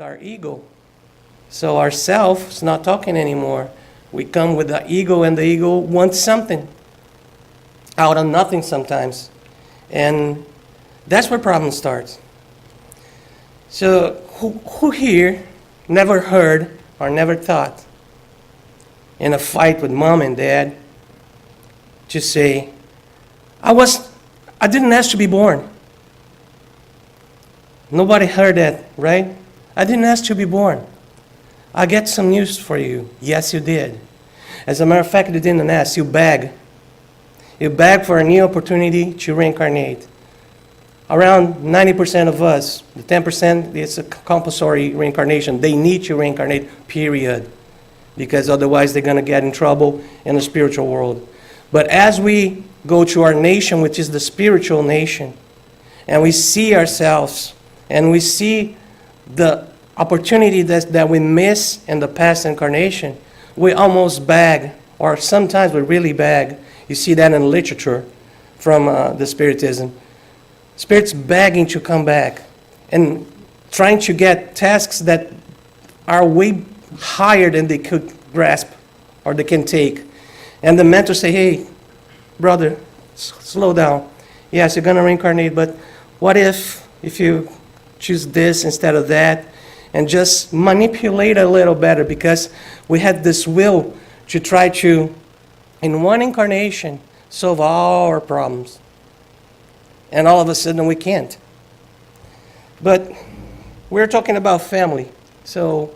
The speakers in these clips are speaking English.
with our ego. So our self is not talking anymore. We come with the ego, and the ego wants something out of nothing sometimes. And that's where problem starts. So who here never heard or never thought in a fight with mom and dad to say, I didn't ask to be born. Nobody heard that, right? I didn't ask to be born. I get some news for you. Yes, you did. As a matter of fact, you didn't ask. You beg. You beg for a new opportunity to reincarnate. Around 90% of us, the 10% is a compulsory reincarnation. They need to reincarnate, period. Because otherwise they're going to get in trouble in the spiritual world. But as we go to our nation, which is the spiritual nation, and we see ourselves, and we see the opportunity that we miss in the past incarnation, we almost beg, or sometimes we really beg. You see that in literature from the Spiritism. Spirits begging to come back and trying to get tasks that are way higher than they could grasp or they can take. And the mentor say, hey, brother, slow down. Yes, you're going to reincarnate, but what if you choose this instead of that? And just manipulate a little better, because we had this will to try to, in one incarnation, solve all our problems. And all of a sudden we can't. But we're talking about family. So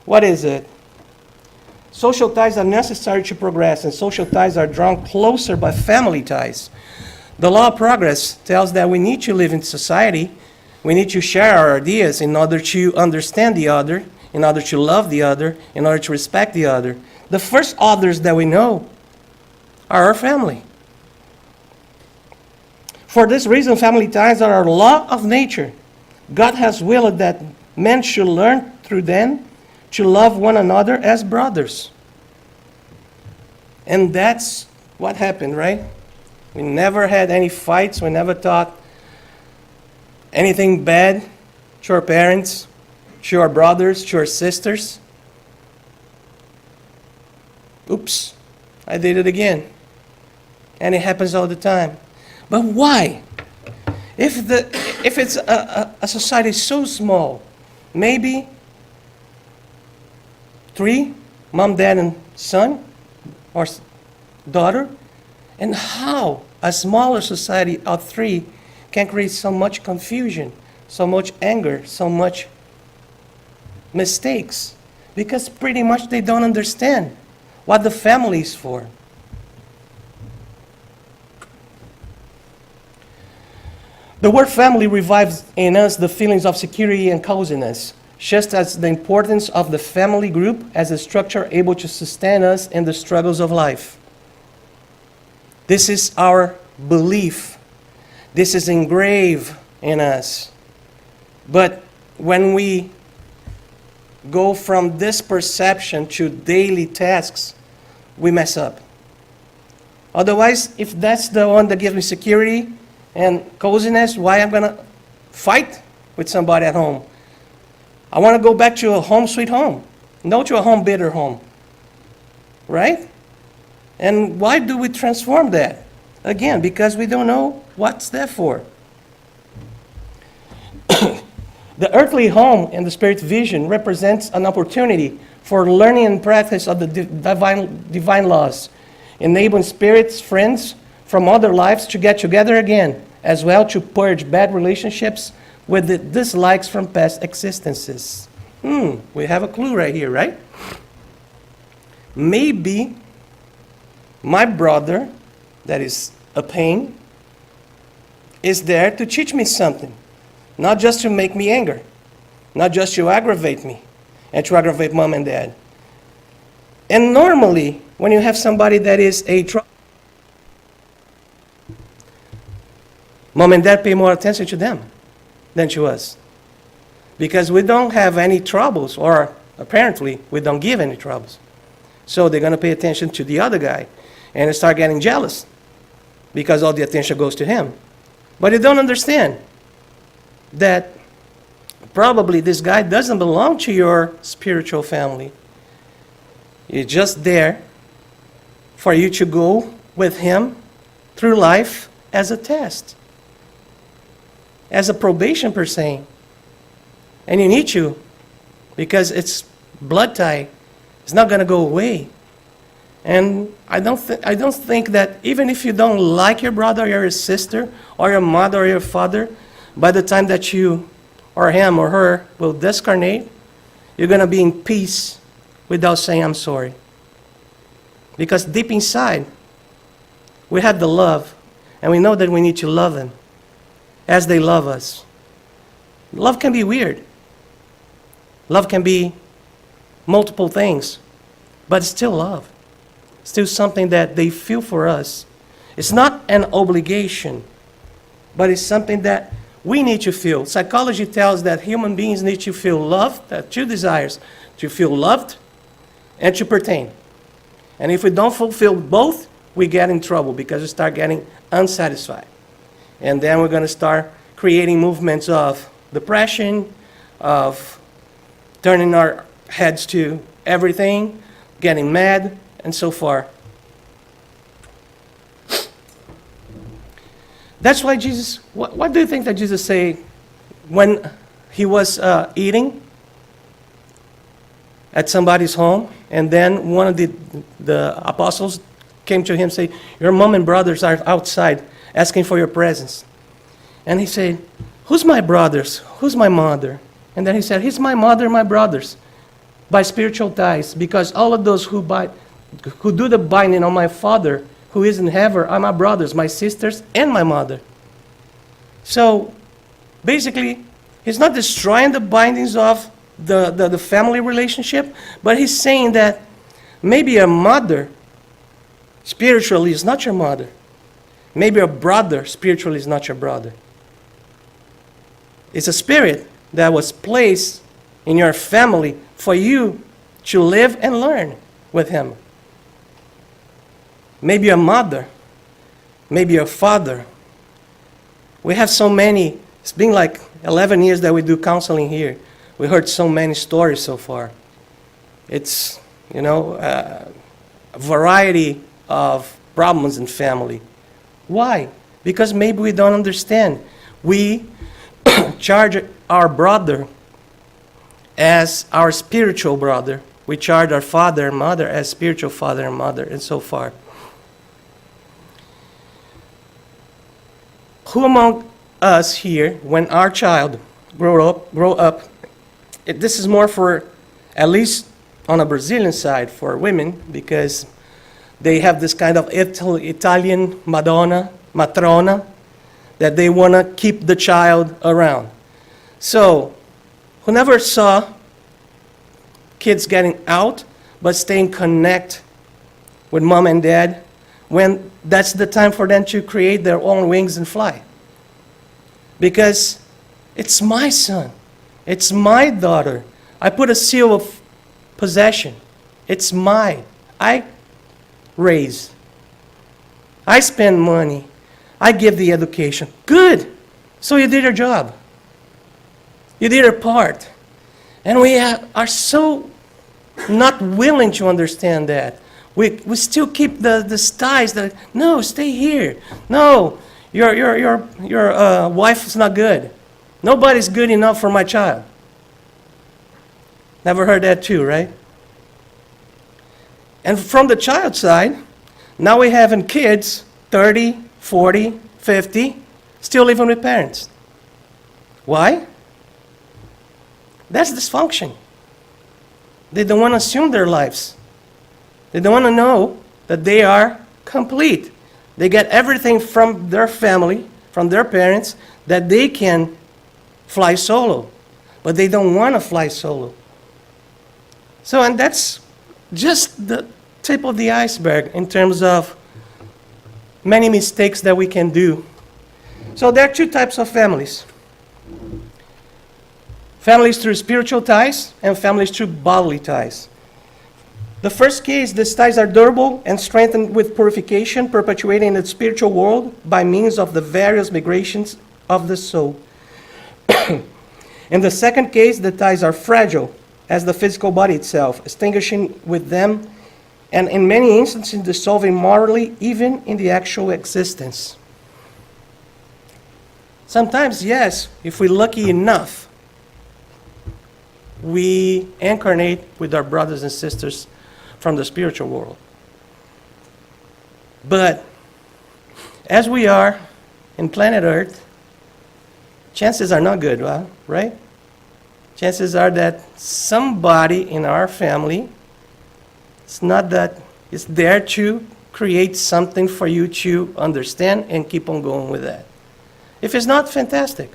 what is it? Social ties are necessary to progress, and social ties are drawn closer by family ties. The law of progress tells that we need to live in society. We need to share our ideas in order to understand the other, in order to love the other, in order to respect the other. The first others that we know are our family. For this reason, family ties are a law of nature. God has willed that men should learn through them to love one another as brothers. And that's what happened, right? We never had any fights. We never taught anything bad to our parents, to our brothers, to our sisters. Oops, I did it again. And it happens all the time. But why? If it's a society so small, maybe 3, mom, dad, and son, or daughter, and how a smaller society of 3 can create so much confusion, so much anger, so much mistakes, because pretty much they don't understand what the family is for. The word family revives in us the feelings of security and coziness, just as the importance of the family group as a structure able to sustain us in the struggles of life. This is our belief. This is engraved in us. But when we go from this perception to daily tasks, we mess up. Otherwise, if that's the one that gives me security and coziness, why I'm going to fight with somebody at home? I want to go back to a home sweet home, not to a home bitter home. Right? And why do we transform that? Again, because we don't know what's that for. The earthly home in the Spirit's vision represents an opportunity for learning and practice of the divine laws, enabling Spirit's friends from other lives to get together again, as well to purge bad relationships with the dislikes from past existences. We have a clue right here, right? Maybe my brother, that is a pain, is there to teach me something. Not just to make me angry. Not just to aggravate me. And to aggravate mom and dad. And normally, when you have somebody that is a trouble, mom and dad pay more attention to them than to us. Because we don't have any troubles, or apparently we don't give any troubles. So they're going to pay attention to the other guy and start getting jealous because all the attention goes to him. But they don't understand that Probably this guy doesn't belong to your spiritual family. He's just there for you to go with him through life as a test, as a probation per se. And you need to, because it's blood tie. It's not going to go away. And I don't think that even if you don't like your brother or your sister or your mother or your father, by the time that you or him or her will discarnate, you're going to be in peace without saying, I'm sorry. Because deep inside, we have the love, and we know that we need to love them as they love us. Love can be weird. Love can be multiple things, but it's still love. Still something that they feel for us. It's not an obligation, but it's something that we need to feel. Psychology tells that human beings need to feel loved, that two desires, to feel loved and to pertain. And if we don't fulfill both, we get in trouble because we start getting unsatisfied. And then we're going to start creating movements of depression, of turning our heads to everything, getting mad, and so forth. That's why Jesus, what do you think that Jesus said when he was eating at somebody's home, and then one of the apostles came to him and said, your mom and brothers are outside asking for your presence. And he said, who's my brothers? Who's my mother? And then he said, he's my mother and my brothers by spiritual ties, because all of those who do the binding on my Father who is in heaven are my brothers, my sisters, and my mother. So basically, he's not destroying the bindings of the family relationship, but he's saying that maybe a mother spiritually is not your mother. Maybe a brother spiritually is not your brother. It's a spirit that was placed in your family for you to live and learn with him. Maybe a mother, maybe a father. We have so many, it's been like 11 years that we do counseling here. We heard so many stories so far. It's, a variety of problems in family. Why? Because maybe we don't understand. We charge our brother as our spiritual brother. We charge our father and mother as spiritual father and mother, and so far. Who among us here, when our child grow up, this is more for, at least on a Brazilian side, for women, because they have this kind of Italian matrona, that they want to keep the child around. So, who never saw kids getting out, but staying connected with mom and dad, when that's the time for them to create their own wings and fly? Because it's my son. It's my daughter. I put a seal of possession. It's mine. I raise. I spend money. I give the education. Good. So you did your job. You did your part. And we are so not willing to understand that. We still keep the ties that, no, stay here. No, your wife is not good. Nobody's good enough for my child. Never heard that too, right? And from the child side, now we having kids, 30, 40, 50, still living with parents. Why? That's dysfunction. They don't want to assume their lives. They don't want to know that they are complete. They get everything from their family, from their parents, that they can fly solo. But they don't want to fly solo. So, and that's just the tip of the iceberg in terms of many mistakes that we can do. So there are two types of families. Families through spiritual ties and families through bodily ties. The first case, these ties are durable and strengthened with purification, perpetuating in the spiritual world by means of the various migrations of the soul. In the second case, the ties are fragile as the physical body itself, extinguishing with them, and in many instances dissolving morally, even in the actual existence. Sometimes, yes, if we're lucky enough, we incarnate with our brothers and sisters from the spiritual world. But as we are in planet Earth, chances are not good, right? Chances are that somebody in our family is there to create something for you to understand and keep on going with that. If it's not, fantastic.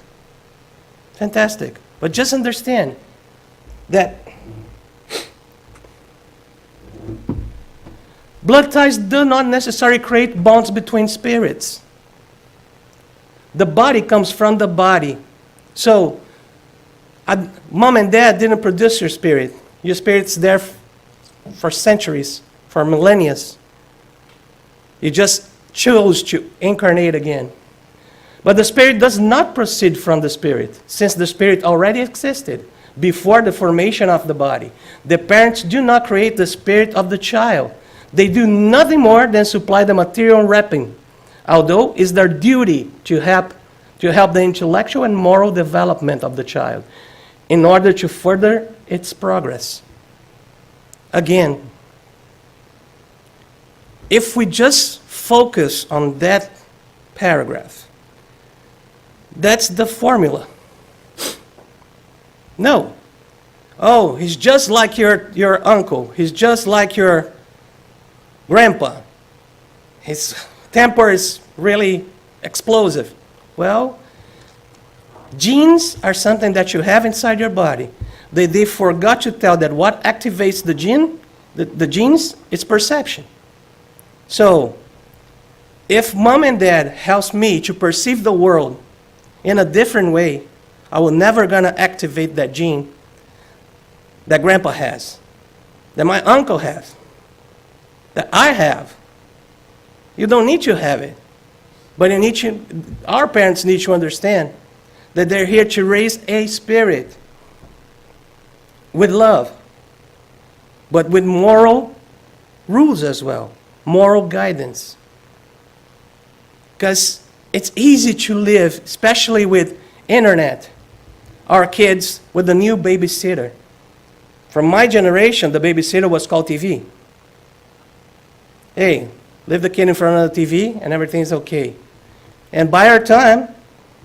Fantastic. But just understand that blood ties do not necessarily create bonds between spirits. The body comes from the body. So, mom and dad didn't produce your spirit. Your spirit's there for centuries, for millennia. You just chose to incarnate again. But the spirit does not proceed from the spirit, since the spirit already existed before the formation of the body. The parents do not create the spirit of the child. They do nothing more than supply the material wrapping, although it's their duty to help the intellectual and moral development of the child in order to further its progress. Again, if we just focus on that paragraph, that's the formula. No. Oh, he's just like your uncle. He's just like your grandpa. His temper is really explosive. Well, genes are something that you have inside your body. They forgot to tell that what activates the genes is perception. So, if mom and dad helps me to perceive the world in a different way, I will never gonna activate that gene that grandpa has, that my uncle has, that I have. You don't need to have it. But our parents need to understand that they're here to raise a spirit with love, but with moral rules as well, moral guidance. Because it's easy to live, especially with internet, our kids with a new babysitter. From my generation, the babysitter was called TV. Hey, leave the kid in front of the TV and everything's okay. And by our time,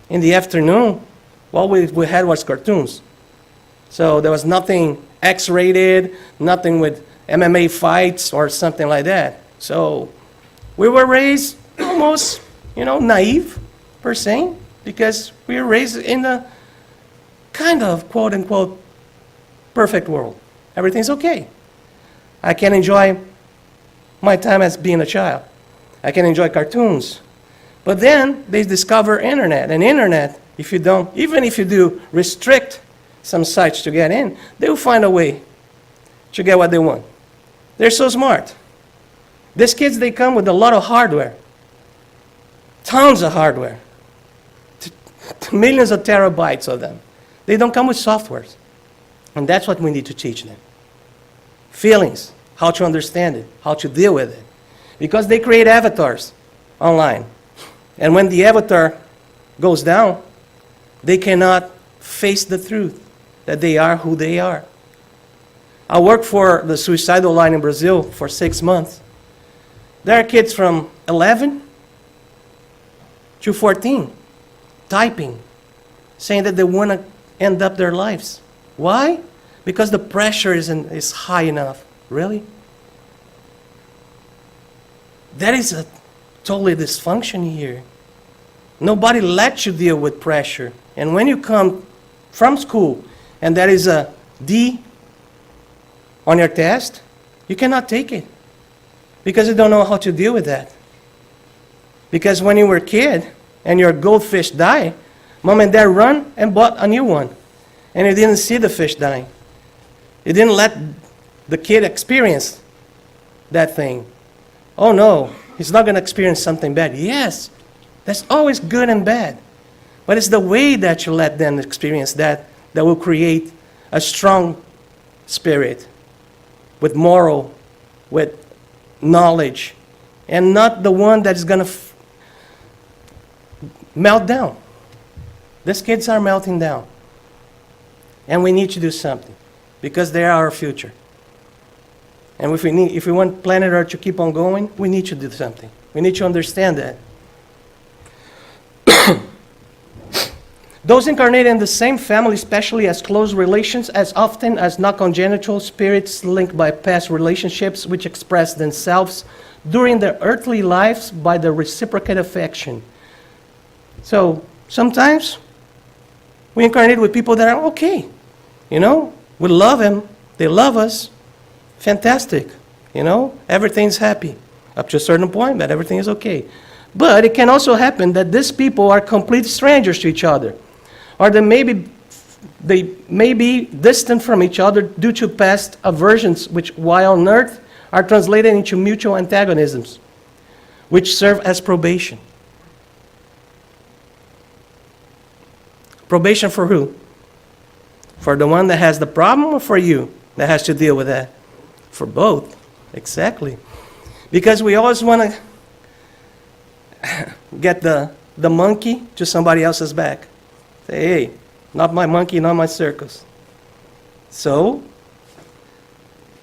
in the afternoon, all we had was cartoons. So there was nothing X-rated, nothing with MMA fights or something like that. So we were raised almost, naive, per se, because we were raised in a kind of, quote-unquote, perfect world. Everything's okay. I can enjoy my time as being a child. I can enjoy cartoons. But then they discover internet. And internet, even if you do restrict some sites to get in, they will find a way to get what they want. They're so smart. These kids, they come with a lot of hardware. Tons of hardware. Millions of terabytes of them. They don't come with softwares. And that's what we need to teach them. Feelings, how to understand it, how to deal with it. Because they create avatars online. And when the avatar goes down, they cannot face the truth that they are who they are. I worked for the suicidal line in Brazil for 6 months. There are kids from 11 to 14 typing, saying that they want to end up their lives. Why? Because the pressure is high enough. Really? That is a totally dysfunction here. Nobody lets you deal with pressure. And when you come from school and there is a D on your test, you cannot take it because you don't know how to deal with that. Because when you were a kid and your goldfish died, mom and dad run and bought a new one. And you didn't see the fish dying. You didn't let the kid experience that thing. Oh no, he's not going to experience something bad. Yes, that's always good and bad. But it's the way that you let them experience that that will create a strong spirit with moral, with knowledge, and not the one that is going to melt down. These kids are melting down. And we need to do something because they are our future. And if we want planet Earth to keep on going, we need to do something. We need to understand that. Those incarnated in the same family, especially as close relations, as often as not congenital spirits linked by past relationships, which express themselves during their earthly lives by the reciprocate affection. So sometimes we incarnate with people that are okay. You know, we love them, they love us. Fantastic. You know, everything's happy up to a certain point, but everything is okay. But it can also happen that these people are complete strangers to each other. Or they may be distant from each other due to past aversions, which while on earth are translated into mutual antagonisms, which serve as probation. Probation for who? For the one that has the problem, or for you that has to deal with that? For both, exactly. Because we always want to get the monkey to somebody else's back. Say, hey, not my monkey, not my circus. So,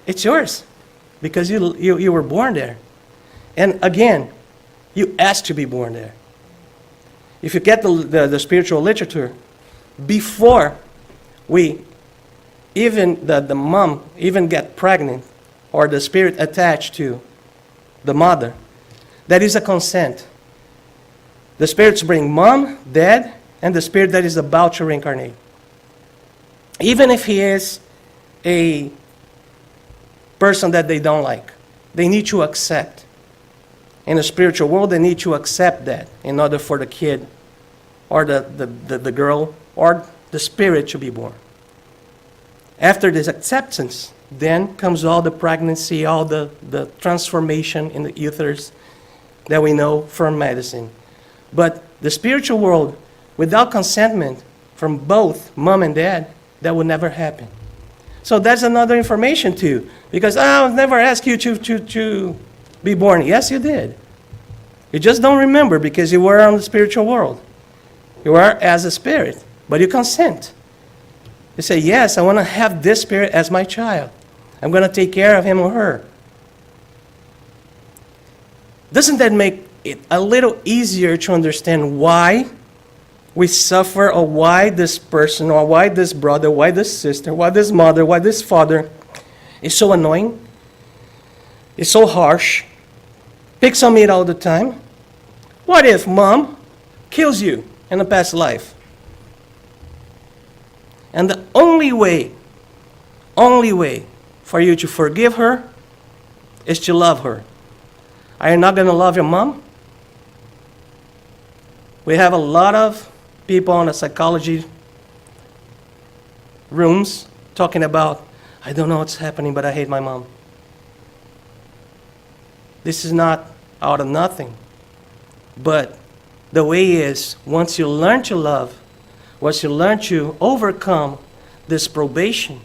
it's yours because you were born there. And again, you asked to be born there. If you get the spiritual literature, before the mom even get pregnant or the spirit attached to the mother, that is a consent. The spirits bring mom, dad, and the spirit that is about to reincarnate. Even if he is a person that they don't like, they need to accept. In the spiritual world, they need to accept that in order for the kid or the girl or the spirit to be born. After this acceptance, then comes all the pregnancy, all the transformation in the ethers that we know from medicine. But the spiritual world, without consentment from both mom and dad, that would never happen. So that's another information too. Because I was never asked you to be born. Yes, you did. You just don't remember because you were on the spiritual world. You are as a spirit, but you consent. You say, yes, I want to have this spirit as my child. I'm going to take care of him or her. Doesn't that make it a little easier to understand why we suffer, or why this person, or why this brother, why this sister, why this mother, why this father is so annoying, is so harsh, picks on me all the time? What if mom kills you in a past life? And the only way for you to forgive her is to love her. Are you not going to love your mom? We have a lot of people in the psychology rooms talking about, I don't know what's happening, but I hate my mom. This is not out of nothing. But the way is, once you learn to love, once you learn to overcome this probation,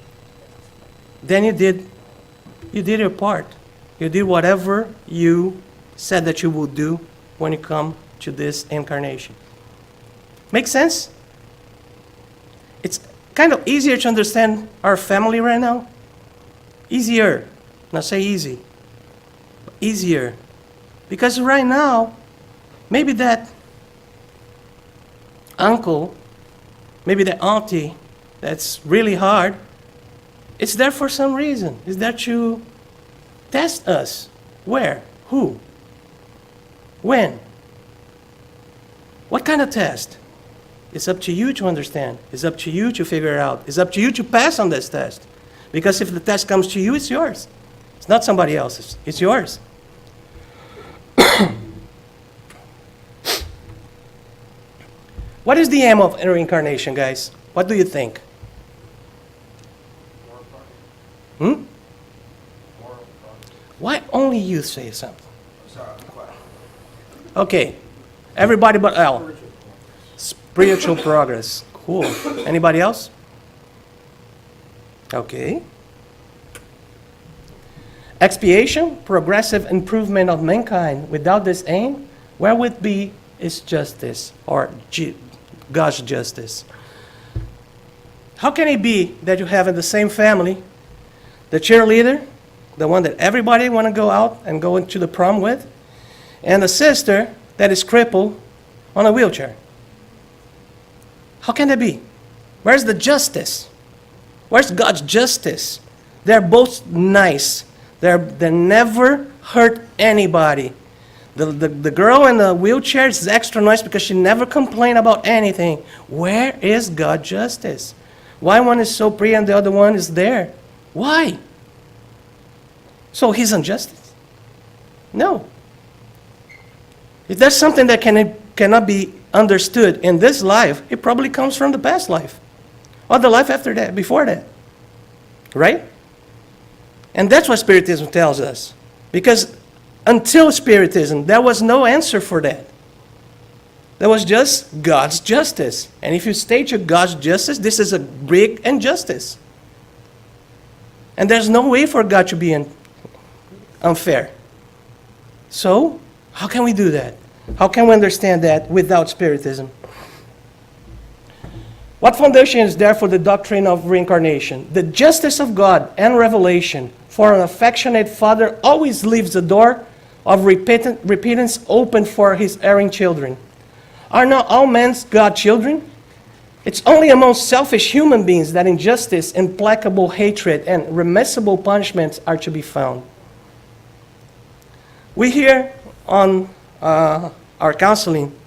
then you did your part. You did whatever you said that you would do when you come to this incarnation. Make sense? It's kind of easier to understand our family right now. Easier. Not say easy. But easier. Because right now, maybe that uncle, maybe the auntie, that's really hard, it's there for some reason. It's there to test us. Where? Who? When? What kind of test? It's up to you to understand. It's up to you to figure it out. It's up to you to pass on this test. Because if the test comes to you, it's yours. It's not somebody else's. It's yours. What is the aim of reincarnation, guys? What do you think? Why only you say something? Okay. Everybody but Al. Spiritual progress. Cool. Anybody else? Okay. Expiation, progressive improvement of mankind. Without this aim, where would be is justice or God's justice? How can it be that you have in the same family the cheerleader, the one that everybody want to go out and go into the prom with, and a sister that is crippled on a wheelchair? How can that be? Where's the justice? Where's God's justice? They're both nice. They never hurt anybody. The girl in the wheelchair is extra nice because she never complained about anything. Where is God's justice? Why one is so pretty and the other one is there? Why? So His injustice? No. If there's something that cannot be understood in this life, it probably comes from the past life. Or the life after that, before that. Right? And that's what Spiritism tells us. Because until Spiritism, there was no answer for that. There was just God's justice. And if you state your God's justice, this is a big injustice. And there's no way for God to be unfair. So, how can we do that? How can we understand that without Spiritism? What foundation is there for the doctrine of reincarnation? The justice of God and revelation for an affectionate Father always leaves the door of repentance open for His erring children. Are not all men God's children? It's only among selfish human beings that injustice, implacable hatred, and remissible punishments are to be found. We hear on our counseling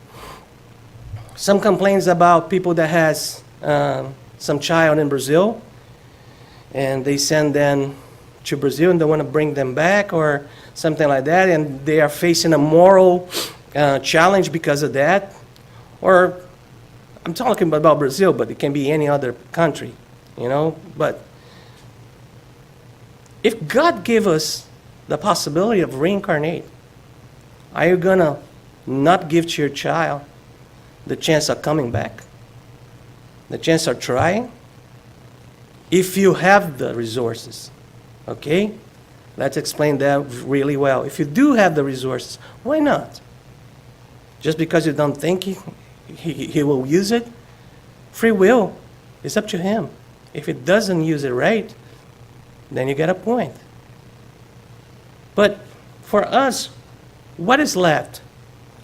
some complaints about people that has some child in Brazil, and they send them to Brazil and they want to bring them back or something like that, and they are facing a moral challenge because of that. Or I'm talking about Brazil, but it can be any other country, But if God gave us the possibility of reincarnate, are you going to not give to your child the chance of coming back? The chance of trying? If you have the resources, okay? Let's explain that really well. If you do have the resources, why not? Just because you don't think he will use it? Free will is up to him. If it doesn't use it right, then you get a point. But for us, what is left?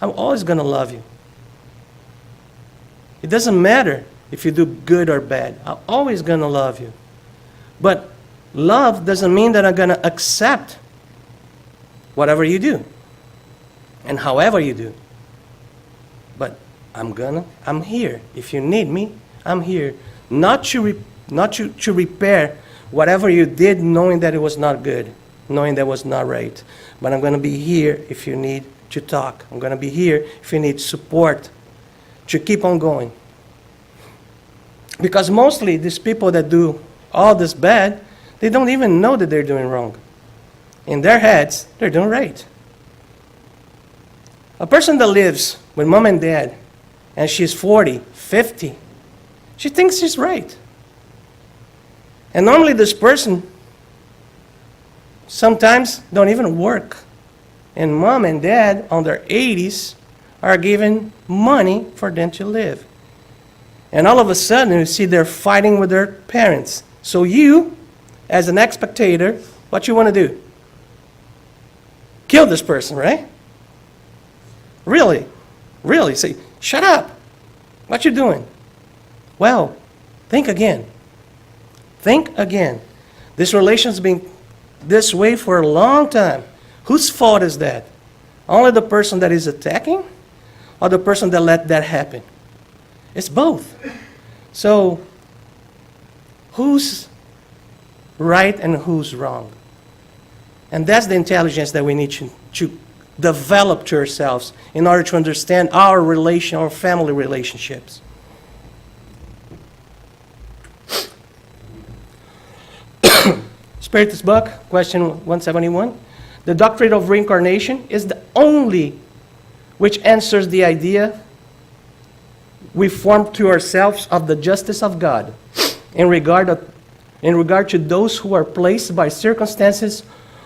I'm always going to love you. It doesn't matter if you do good or bad. I'm always going to love you. But love doesn't mean that I'm going to accept whatever you do and however you do. But I'm here. If you need me, I'm here. Not to repair whatever you did knowing that it was not good, knowing that it was not right. But I'm going to be here if you need to talk. I'm going to be here if you need support to keep on going. Because mostly these people that do all this bad, they don't even know that they're doing wrong. In their heads, they're doing right. A person that lives with mom and dad, and she's 40, 50, she thinks she's right. And normally this person sometimes don't even work. And mom and dad on their 80s are giving money for them to live. And all of a sudden you see they're fighting with their parents. So you, as an spectator, what you want to do? Kill this person, right? Really? Really? Say, shut up. What you doing? Well, think again. Think again. This relation's been this way for a long time. Whose fault is that? Only the person that is attacking or the person that let that happen? It's both. So, who's right and who's wrong? And that's the intelligence that we need to develop to ourselves in order to understand our family relationships. Spiritist book, question 171. The doctrine of reincarnation is the only which answers the idea we form to ourselves of the justice of God in regard in regard to those who are placed by circumstances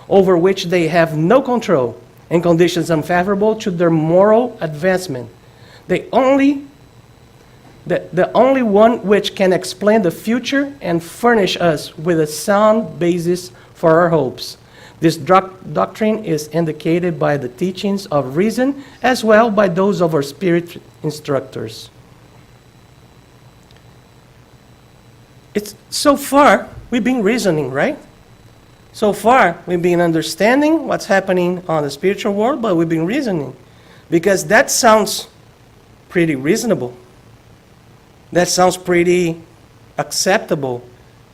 over which they have no control and conditions unfavorable to their moral advancement. The only one which can explain the future and furnish us with a sound basis for our hopes. This doctrine is indicated by the teachings of reason as well by those of our spirit instructors. So far, we've been reasoning, right? So far, we've been understanding what's happening on the spiritual world, but we've been reasoning. Because that sounds pretty reasonable. That sounds pretty acceptable.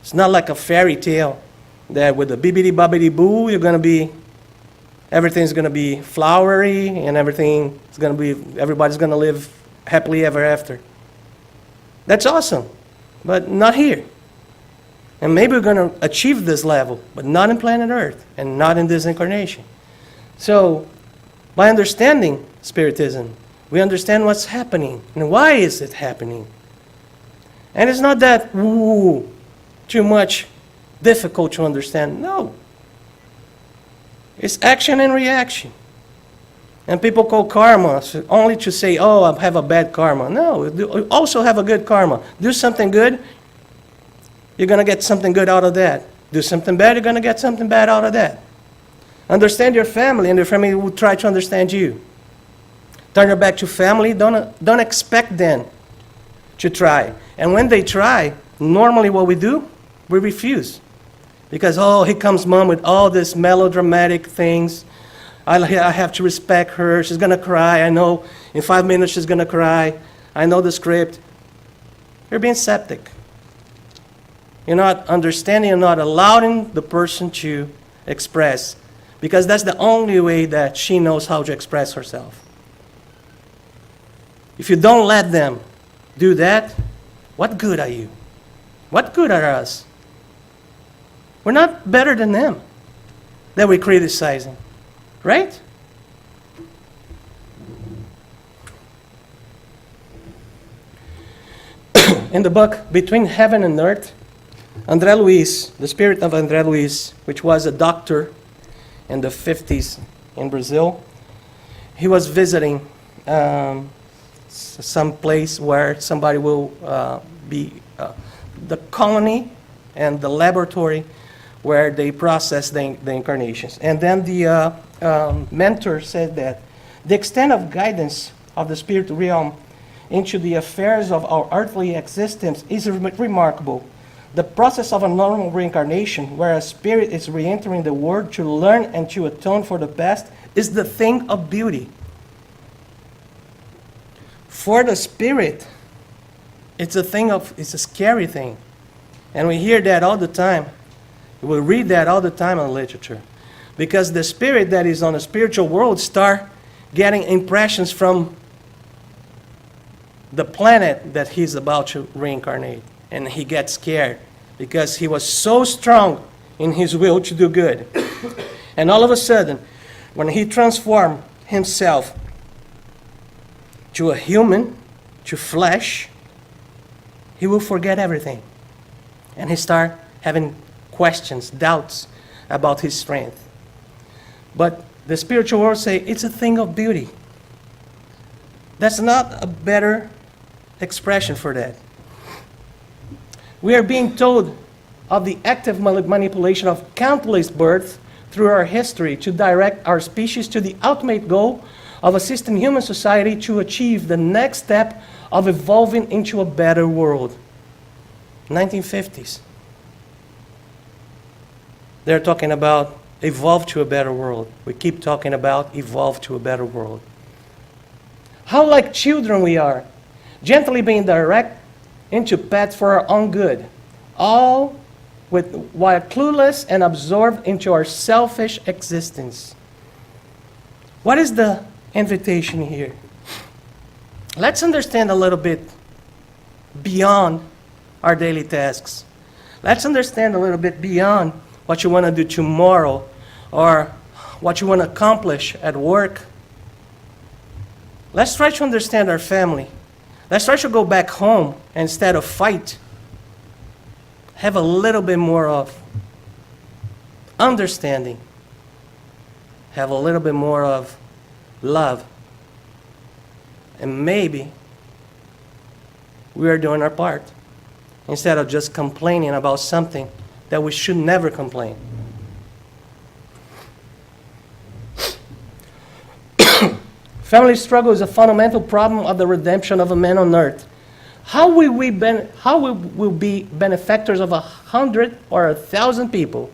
It's not like a fairy tale that with the bibbidi-bobbidi-boo, everything's going to be flowery and everybody's going to live happily ever after. That's awesome, but not here. And maybe we're going to achieve this level, but not in planet Earth and not in this incarnation. So, by understanding Spiritism, we understand what's happening and why is it happening. And it's not that, too much difficult to understand. No. It's action and reaction. And people call karma only to say, oh, I have a bad karma. No, you also have a good karma. Do something good, you're going to get something good out of that. Do something bad, you're going to get something bad out of that. Understand your family, and your family will try to understand you. Turn your back to family, don't expect them to try. And when they try, normally what we do, we refuse. Because, here comes mom with all these melodramatic things. I have to respect her. She's going to cry. I know in 5 minutes she's going to cry. I know the script. You're being septic. You're not understanding, you're not allowing the person to express. Because that's the only way that she knows how to express herself. If you don't let them do that, what good are you? What good are us? We're not better than them that we criticize them, right? In the book Between Heaven and Earth, André Luiz, the spirit of André Luiz, which was a doctor in the 50s in Brazil, he was visiting some place where somebody will be the colony and the laboratory where they process the incarnations. And then the mentor said that the extent of guidance of the spirit realm into the affairs of our earthly existence is remarkable. The process of a normal reincarnation, where a spirit is re-entering the world to learn and to atone for the past, is the thing of beauty. For the spirit, it's a scary thing. And we hear that all the time. We read that all the time in literature. Because the spirit that is on the spiritual world start getting impressions from the planet that he's about to reincarnate. And he gets scared because he was so strong in his will to do good. And all of a sudden, when he transformed himself to a human, to flesh, he will forget everything. And he start having questions, doubts about his strength. But the spiritual world say it's a thing of beauty. That's not a better expression for that. We are being told of the active manipulation of countless births through our history to direct our species to the ultimate goal of assisting human society to achieve the next step of evolving into a better world. 1950s. They're talking about evolve to a better world. We keep talking about evolve to a better world. How like children we are, gently being directed into paths for our own good, all while clueless and absorbed into our selfish existence. What is the invitation here? Let's understand a little bit beyond our daily tasks. Let's understand a little bit beyond what you want to do tomorrow or what you want to accomplish at work. Let's try to understand our family. Let's try to go back home instead of fight. have a little bit more of understanding, have a little bit more of love, and maybe we are doing our part instead of just complaining about something that we should never complain. Family struggle is a fundamental problem of the redemption of a man on earth. How will we be benefactors of 100 or 1,000 people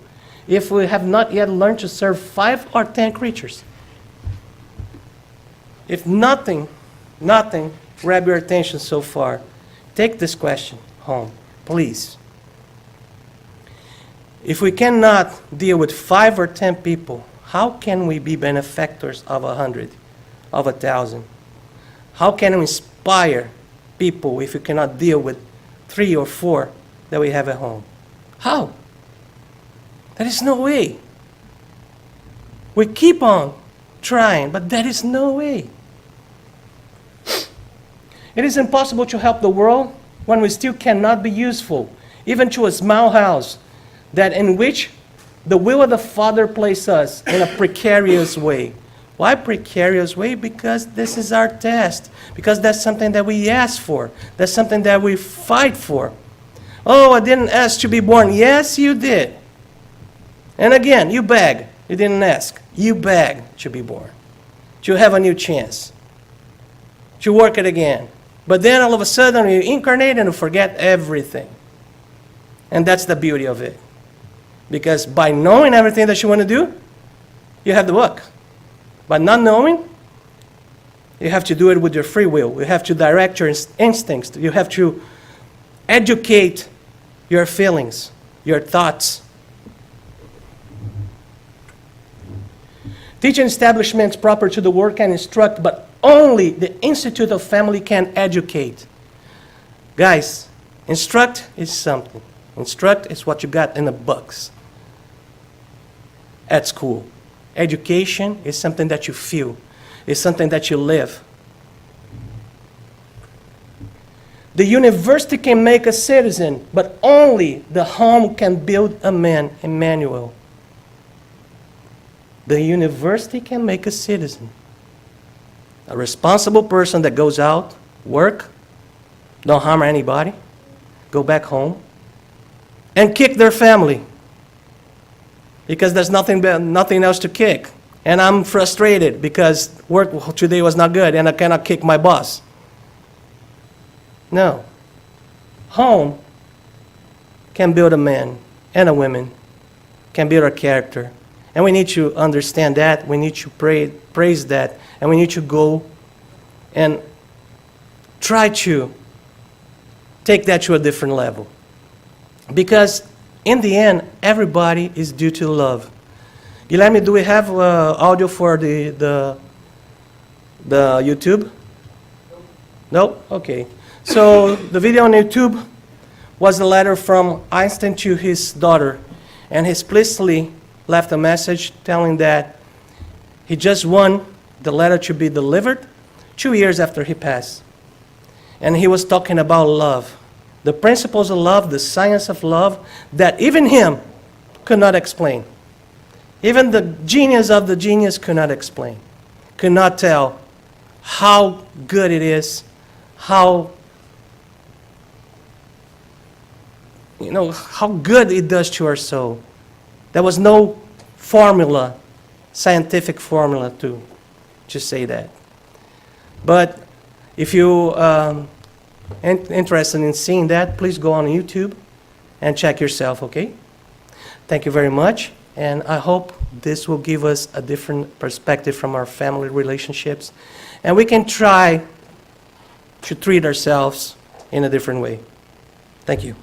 if we have not yet learned to serve 5 or 10 creatures? If nothing grabbed your attention so far, take this question home, please. If we cannot deal with 5 or 10 people, how can we be benefactors of 100, of 1,000? How can we inspire people if we cannot deal with 3 or 4 that we have at home? How? There is no way. We keep on trying, but there is no way. It is impossible to help the world when we still cannot be useful, even to a small house, that in which the will of the Father places us in a precarious way. Why precarious way? Because this is our test. Because that's something that we ask for. That's something that we fight for. Oh, I didn't ask to be born. Yes, you did. And again, you beg. You didn't ask. You beg to be born. To have a new chance. To work it again. But then all of a sudden you incarnate and you forget everything. And that's the beauty of it. Because by knowing everything that you want to do, you have the book. But not knowing, you have to do it with your free will. You have to direct your instincts. You have to educate your feelings, your thoughts. Teaching establishments proper to the work can instruct, but only the Institute of Family can educate. Guys, instruct is something. Instruct is what you got in the books at school. Education is something that you feel. It's something that you live. The university can make a citizen, but only the home can build a man, Emmanuel. The university can make a citizen. A responsible person that goes out, work, don't harm anybody, go back home, and kick their family. Because there's nothing else to kick. And I'm frustrated because work today was not good and I cannot kick my boss. No. Home can build a man and a woman, can build a character. And we need to understand that, we need to praise that, and we need to go and try to take that to a different level. Because in the end, everybody is due to love. Guilherme, do we have audio for the YouTube? No? Okay. So the video on YouTube was a letter from Einstein to his daughter, and he explicitly left a message telling that he just won the letter to be delivered 2 years after he passed. And he was talking about love. The principles of love, the science of love, that even him could not explain. Even the genius of the genius could not explain. Could not tell how good it is, how good it does to our soul. There was no formula, scientific formula to say that. But if you interested in seeing that, please go on YouTube and check yourself, okay? Thank you very much, and I hope this will give us a different perspective from our family relationships, and we can try to treat ourselves in a different way. Thank you.